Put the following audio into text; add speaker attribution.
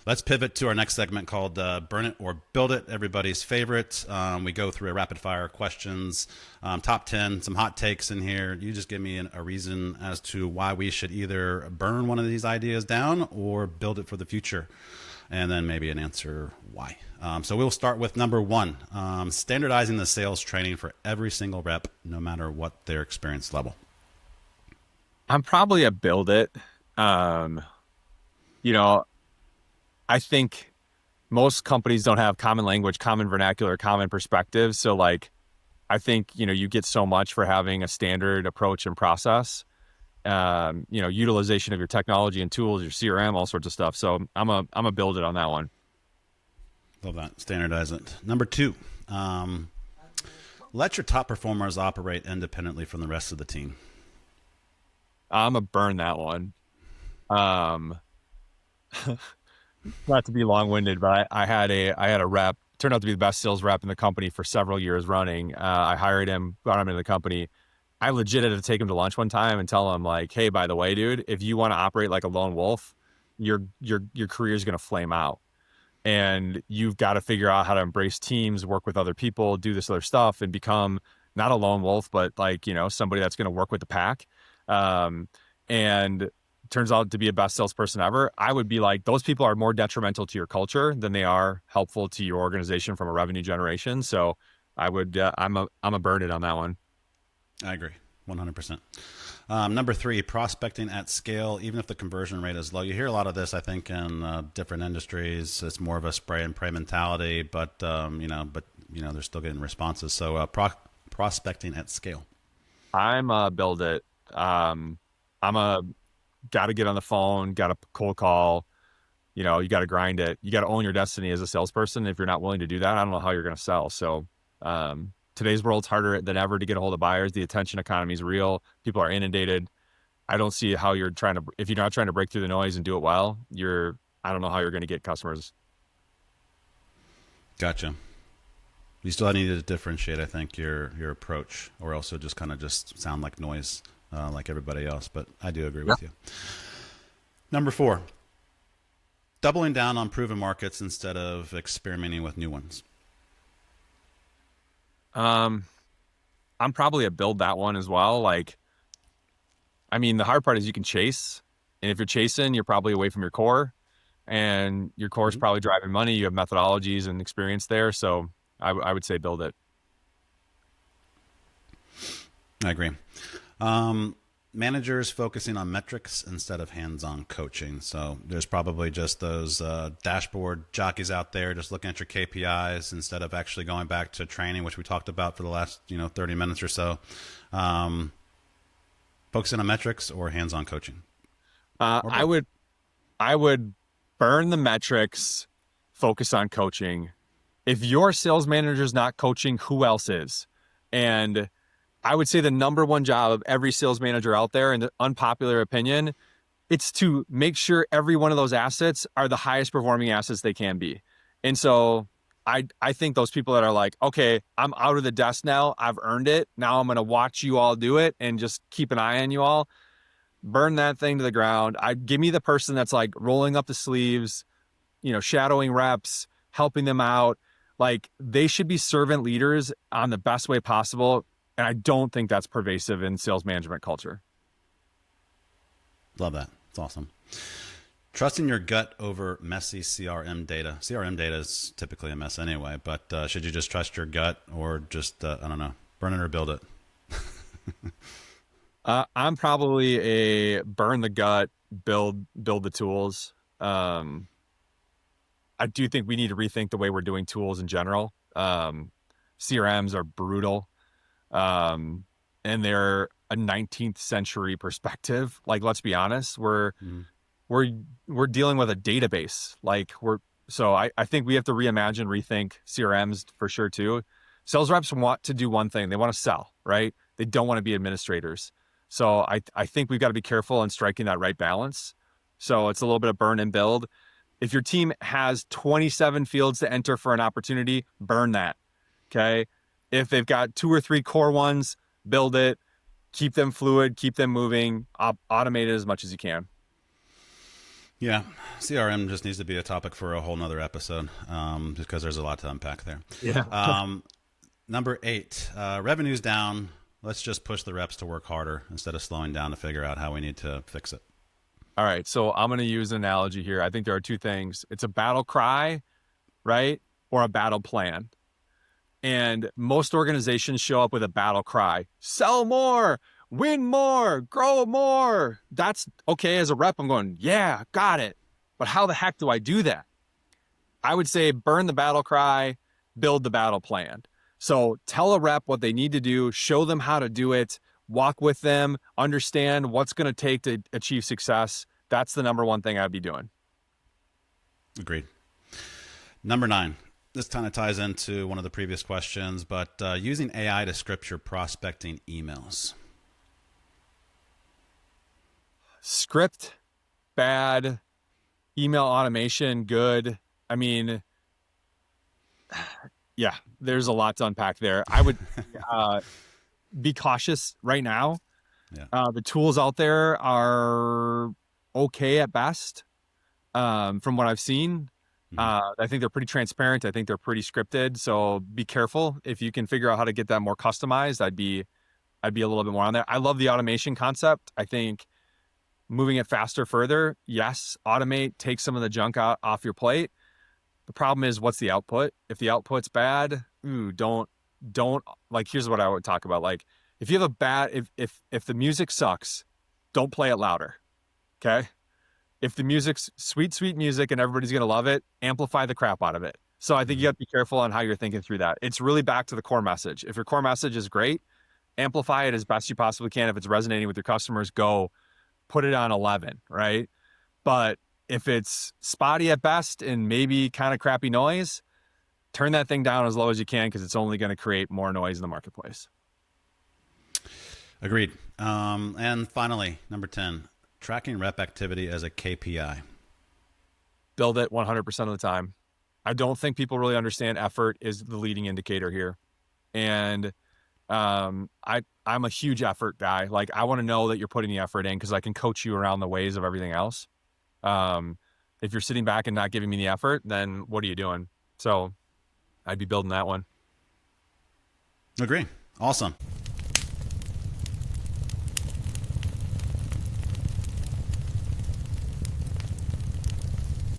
Speaker 1: Let's pivot to our next segment called Burn It or Build It, everybody's favorite. We go through a rapid fire questions, top 10, some hot takes in here. You just give me a reason as to why we should either burn one of these ideas down or build it for the future, and then maybe an answer why. So we'll start with number one, standardizing the sales training for every single rep, no matter what their experience level.
Speaker 2: I'm probably a build it. You know, I think most companies don't have common language, common vernacular, common perspective. So like, I think, you get so much for having a standard approach and process, utilization of your technology and tools, your CRM, all sorts of stuff. So I'm a build it on that one.
Speaker 1: Love that. Standardize it. Number two, let your top performers operate independently from the rest of the team.
Speaker 2: I'm a burn that one. Um, Not to be long-winded, but I had a rep, turned out to be the best sales rep in the company for several years running. I hired him, brought him into the company. I legit had to take him to lunch one time and tell him like, hey, by the way, dude, if you want to operate like a lone wolf, your career is going to flame out. And you've got to figure out how to embrace teams, work with other people, do this other stuff, and become not a lone wolf, but like, somebody that's going to work with the pack. And turns out to be a best salesperson ever. I would be like, those people are more detrimental to your culture than they are helpful to your organization from a revenue generation. So I would, I'm a burn it on that one.
Speaker 1: I agree, 100%. Number three, prospecting at scale, even if the conversion rate is low. You hear a lot of this, I think, in different industries. It's more of a spray and pray mentality, but they're still getting responses. So prospecting at scale.
Speaker 2: I'm a build it. Got to get on the phone, got to cold call, you got to grind it. You got to own your destiny as a salesperson. If you're not willing to do that, I don't know how you're going to sell. So, today's world's harder than ever to get a hold of buyers. The attention economy is real. People are inundated. I don't see how if you're not trying to break through the noise and do it well, I don't know how you're going to get customers.
Speaker 1: Gotcha. You still need to differentiate, I think, your approach, or else it'll just kind of just sound like noise. Like everybody else, but I do agree with you. Number four, doubling down on proven markets instead of experimenting with new ones.
Speaker 2: I'm probably a build that one as well. Like, I mean, the hard part is you can chase, and if you're chasing, you're probably away from your core, and your core is probably driving money. You have methodologies and experience there, so I would say build it.
Speaker 1: I agree. Managers focusing on metrics instead of hands-on coaching. So there's probably just those dashboard jockeys out there just looking at your KPIs instead of actually going back to training, which we talked about for the last 30 minutes or so. Focusing on metrics or hands-on coaching.
Speaker 2: I would burn the metrics, focus on coaching. If your sales manager is not coaching, who else is? And I would say the number one job of every sales manager out there, and the unpopular opinion, it's to make sure every one of those assets are the highest performing assets they can be. And so I think those people that are like, okay, I'm out of the desk now, I've earned it, now I'm going to watch you all do it and just keep an eye on you all, burn that thing to the ground. Give me the person that's like rolling up the sleeves, shadowing reps, helping them out. Like, they should be servant leaders on the best way possible. And I don't think that's pervasive in sales management culture.
Speaker 1: Love that. It's awesome. Trusting your gut over messy CRM data. CRM data is typically a mess anyway, but should you just trust your gut or just, I don't know, burn it or build it?
Speaker 2: I'm probably a burn the gut, build the tools. I do think we need to rethink the way we're doing tools in general. CRMs are brutal. And they're a 19th century perspective. Like, let's be honest, we're dealing with a database. So I think we have to reimagine, rethink CRMs for sure too. Sales reps want to do one thing. They want to sell, right? They don't want to be administrators. So I think we've got to be careful in striking that right balance. So it's a little bit of burn and build. If your team has 27 fields to enter for an opportunity, burn that. Okay. If they've got 2 or 3 core ones, build it, keep them fluid, keep them moving, automate it as much as you can.
Speaker 1: Yeah, CRM just needs to be a topic for a whole nother episode, because there's a lot to unpack there.
Speaker 2: Yeah.
Speaker 1: Number 8, revenue's down. Let's just push the reps to work harder instead of slowing down to figure out how we need to fix it.
Speaker 2: All right. So I'm going to use an analogy here. I think there are two things. It's a battle cry, right? Or a battle plan. And most organizations show up with a battle cry: sell more, win more, grow more. That's okay. As a rep, I'm going, yeah, got it. But how the heck do I do that? I would say burn the battle cry, build the battle plan. So tell a rep what they need to do, show them how to do it, walk with them, understand what's going to take to achieve success. That's the number one thing I'd be doing.
Speaker 1: Agreed. Number 9. This kind of ties into one of the previous questions, but using AI to script your prospecting emails.
Speaker 2: Script, bad. Email automation, good. I mean, yeah, there's a lot to unpack there. I would be cautious right now.
Speaker 1: Yeah.
Speaker 2: The tools out there are okay at best, from what I've seen. I think they're pretty transparent. I think they're pretty scripted. So be careful. If you can figure out how to get that more customized, I'd be a little bit more on there. I love the automation concept. I think moving it faster, further, yes, automate, take some of the junk off your plate. The problem is, what's the output? If the output's bad, don't like, here's what I would talk about. Like, if you have a bad, if the music sucks, don't play it louder. Okay. If the music's sweet music and everybody's going to love it, amplify the crap out of it. So I think you have to be careful on how you're thinking through that. It's really back to the core message. If your core message is great, amplify it as best you possibly can. If it's resonating with your customers, go put it on 11, right? But if it's spotty at best and maybe kind of crappy noise, turn that thing down as low as you can, because it's only going to create more noise in the marketplace.
Speaker 1: Agreed. And finally, number 10, tracking rep activity as a KPI.
Speaker 2: Build it 100% of the time. I don't think people really understand effort is the leading indicator here. And I'm a huge effort guy. Like, I want to know that you're putting the effort in, because I can coach you around the ways of everything else. If you're sitting back and not giving me the effort, then what are you doing? So I'd be building that one.
Speaker 1: Agree. Awesome.